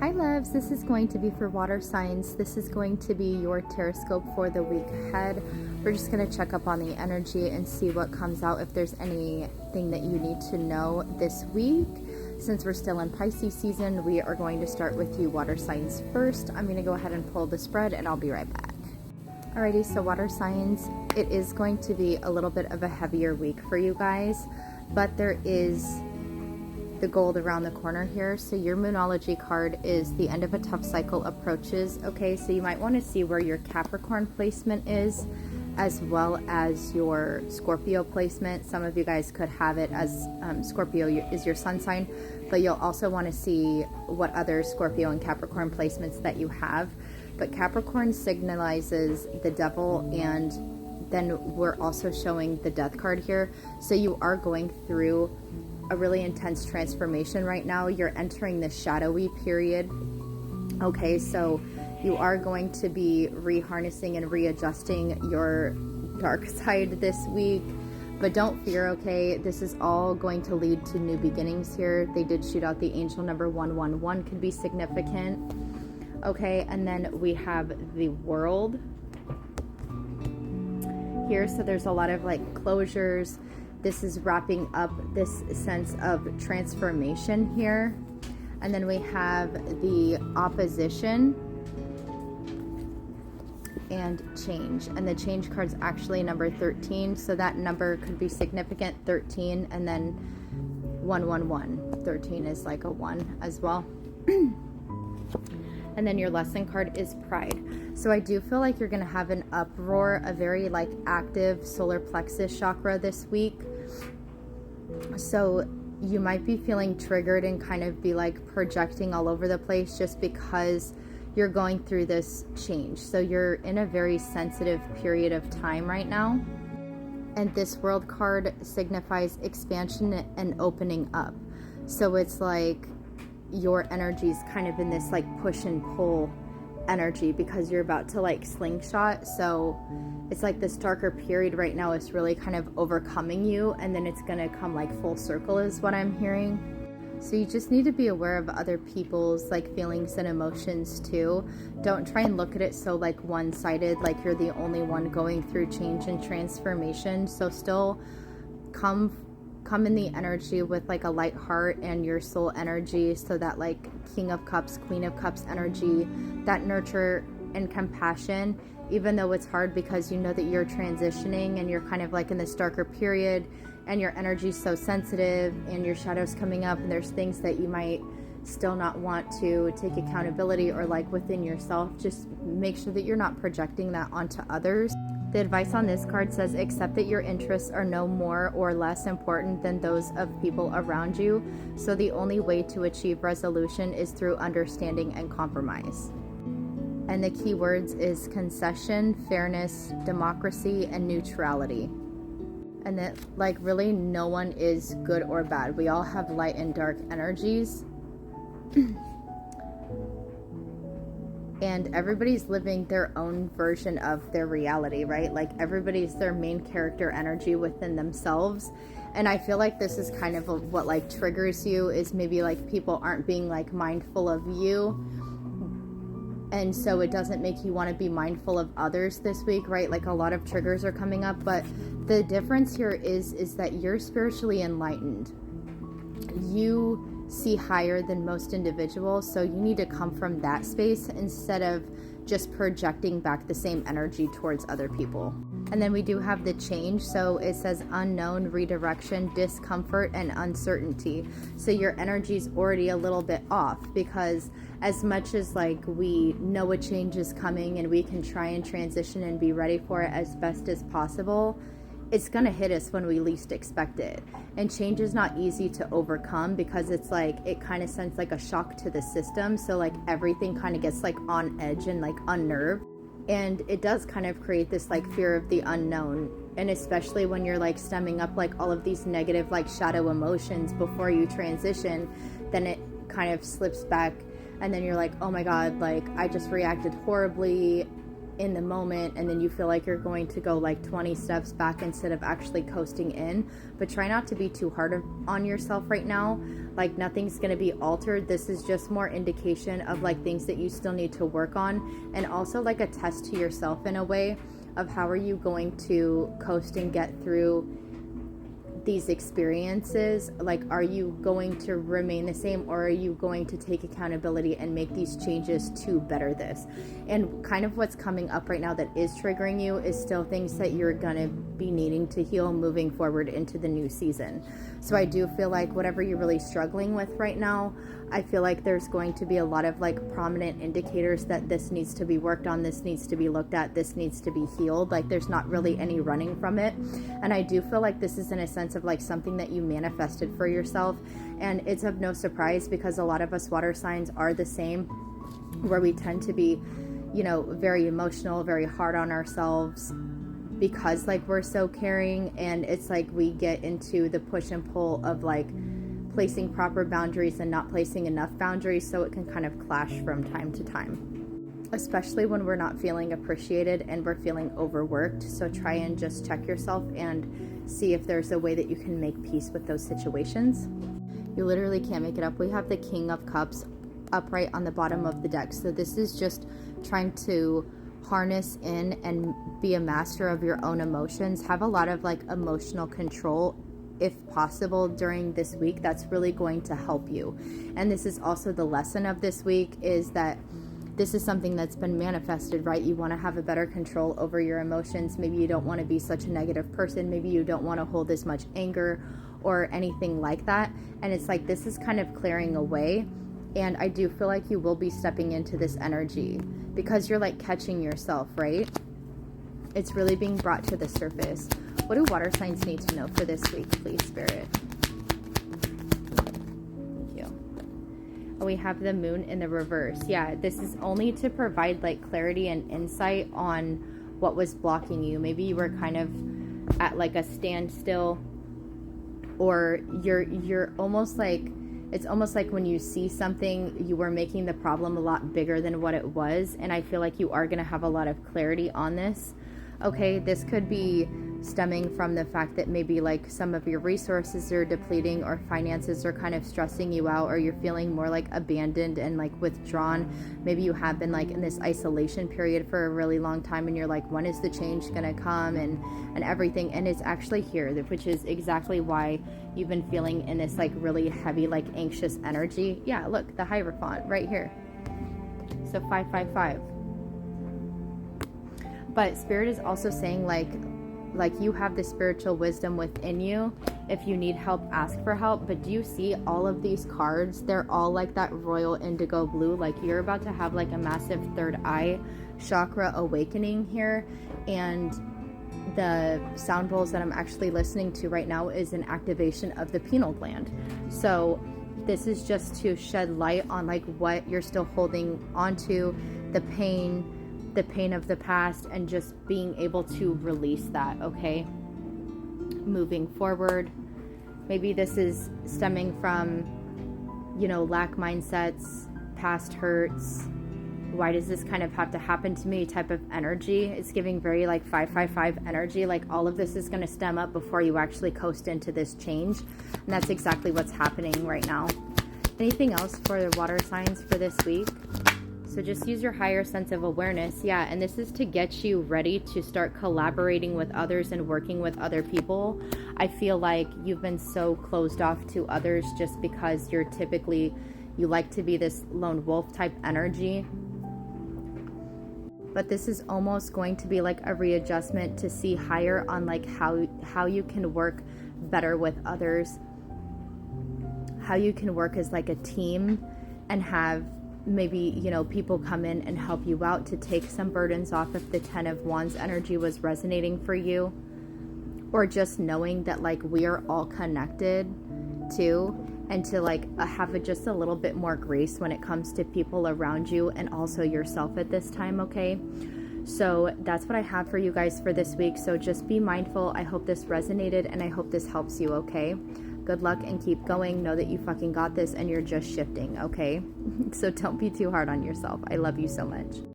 Hi loves, this is going to be for water signs. This is going to be your Terrascope for the week ahead. We're just going to check up on the energy and see what comes out, if there's anything that you need to know this week. Since we're still in Pisces season, we are going to start with you water signs first. I'm going to go ahead and pull the spread and I'll be right back. Alrighty, so water signs, it is going to be a little bit of a heavier week for you guys, but there is the gold around the corner here. So your Moonology card is the end of a tough cycle approaches. Okay, so you might want to see where your Capricorn placement is, as well as your Scorpio placement. Some of you guys could have it as Scorpio is your sun sign, but you'll also want to see what other Scorpio and Capricorn placements that you have. But Capricorn signalizes the devil, and then we're also showing the death card here. So you are going through a really intense transformation right now. You're entering the shadowy period. Okay, so you are going to be reharnessing and readjusting your dark side this week, but don't fear, okay? This is all going to lead to new beginnings here. They did shoot out the angel number 111, could be significant. Okay, and then we have the World here. So there's a lot of like closures. This is wrapping up this sense of transformation here. And then we have the Opposition and Change. And the Change card's actually number 13. So that number could be significant, 13, and then 111. 13 is like a 1 as well. And then your lesson card is Pride. So I do feel like you're going to have an uproar, a very like active solar plexus chakra this week. So you might be feeling triggered and kind of be like projecting all over the place just because you're going through this change. So you're in a very sensitive period of time right now. And this World card signifies expansion and opening up. So it's like your energy's kind of in this like push and pull energy because you're about to like slingshot. So it's like this darker period right now is really kind of overcoming you, and then it's gonna come like full circle is what I'm hearing. So you just need to be aware of other people's like feelings and emotions too. Don't try and look at it so like one-sided, like you're the only one going through change and transformation. So still come in the energy with like a light heart and your soul energy, so that like King of Cups, Queen of Cups energy, that nurture and compassion, even though it's hard because you know that you're transitioning and you're kind of like in this darker period and your energy's so sensitive and your shadow's coming up, and there's things that you might still not want to take accountability or like within yourself. Just make sure that you're not projecting that onto others. The advice on this card says, accept that your interests are no more or less important than those of people around you. So the only way to achieve resolution is through understanding and compromise. And the key words is concession, fairness, democracy, and neutrality. And that like really no one is good or bad. We all have light and dark energies. And everybody's living their own version of their reality, right? Like everybody's their main character energy within themselves. And I feel like this is kind of what like triggers you, is maybe like people aren't being like mindful of you. And so it doesn't make you want to be mindful of others this week, right? Like a lot of triggers are coming up, but the difference here is that you're spiritually enlightened. You see higher than most individuals, so you need to come from that space instead of just projecting back the same energy towards other people. And then we do have the Change, so it says unknown, redirection, discomfort, and uncertainty. So your energy's already a little bit off, because as much as like we know a change is coming and we can try and transition and be ready for it as best as possible, it's gonna hit us when we least expect it. And change is not easy to overcome because it's like, it kind of sends like a shock to the system. So like everything kind of gets like on edge and like unnerved. And it does kind of create this like fear of the unknown. And especially when you're like stemming up like all of these negative like shadow emotions before you transition, then it kind of slips back. And then you're like, oh my God, like I just reacted horribly in the moment, and then you feel like you're going to go like 20 steps back instead of actually coasting in. But try not to be too hard on yourself right now. Like nothing's going to be altered. This is just more indication of like things that you still need to work on, and also like a test to yourself in a way of how are you going to coast and get through these experiences. Like, are you going to remain the same, or are you going to take accountability and make these changes to better this? And kind of what's coming up right now that is triggering you is still things that you're gonna be needing to heal moving forward into the new season. So I do feel like whatever you're really struggling with right now, I feel like there's going to be a lot of like prominent indicators that this needs to be worked on, this needs to be looked at, this needs to be healed. Like there's not really any running from it. And I do feel like this is in a sense of like something that you manifested for yourself. And it's of no surprise because a lot of us water signs are the same, where we tend to be, you know, very emotional, very hard on ourselves because like we're so caring. And it's like we get into the push and pull of like placing proper boundaries and not placing enough boundaries, so it can kind of clash from time to time, especially when we're not feeling appreciated and we're feeling overworked. So try and just check yourself and see if there's a way that you can make peace with those situations. You literally can't make it up. We have the King of Cups upright on the bottom of the deck. So this is just trying to harness in and be a master of your own emotions. Have a lot of like emotional control if possible during this week. That's really going to help you. And this is also the lesson of this week, is that this is something that's been manifested, right? You want to have a better control over your emotions. Maybe you don't want to be such a negative person. Maybe you don't want to hold as much anger or anything like that. And it's like this is kind of clearing away. And I do feel like you will be stepping into this energy because you're like catching yourself, right? It's really being brought to the surface. What do water signs need to know for this week, please, Spirit? Thank you. And we have the Moon in the reverse. Yeah, this is only to provide like clarity and insight on what was blocking you. Maybe you were kind of at like a standstill, or you're almost like, it's almost like when you see something, you were making the problem a lot bigger than what it was. And I feel like you are going to have a lot of clarity on this. Okay, this could be stemming from the fact that maybe like some of your resources are depleting, or finances are kind of stressing you out, or you're feeling more like abandoned and like withdrawn. Maybe you have been like in this isolation period for a really long time, and you're like, when is the change gonna come, and everything. And it's actually here, which is exactly why you've been feeling in this like really heavy, like anxious energy. Yeah, look, the Hierophant right here. So 555. But Spirit is also saying like you have the spiritual wisdom within you. If you need help, ask for help. But do you see all of these cards? They're all like that royal indigo blue. Like you're about to have like a massive third eye chakra awakening here. And the sound bowls that I'm actually listening to right now is an activation of the pineal gland. So this is just to shed light on like what you're still holding onto, the pain of the past, and just being able to release that, okay? Moving forward. Maybe this is stemming from, you know, lack mindsets, past hurts. Why does this kind of have to happen to me type of energy? It's giving very like 555 energy. Like all of this is going to stem up before you actually coast into this change. And that's exactly what's happening right now. Anything else for the water signs for this week? So just use your higher sense of awareness. Yeah, and this is to get you ready to start collaborating with others and working with other people. I feel like you've been so closed off to others just because you like to be this lone wolf type energy. But this is almost going to be like a readjustment to see higher on like how you can work better with others, how you can work as like a team, and have maybe, you know, people come in and help you out to take some burdens off if the 10 of Wands energy was resonating for you. Or just knowing that like we are all connected too, and to like have just a little bit more grace when it comes to people around you and also yourself at this time, okay? So that's what I have for you guys for this week. So just be mindful. I hope this resonated and I hope this helps you, okay? Good luck and keep going. Know that you fucking got this and you're just shifting, okay? So don't be too hard on yourself. I love you so much.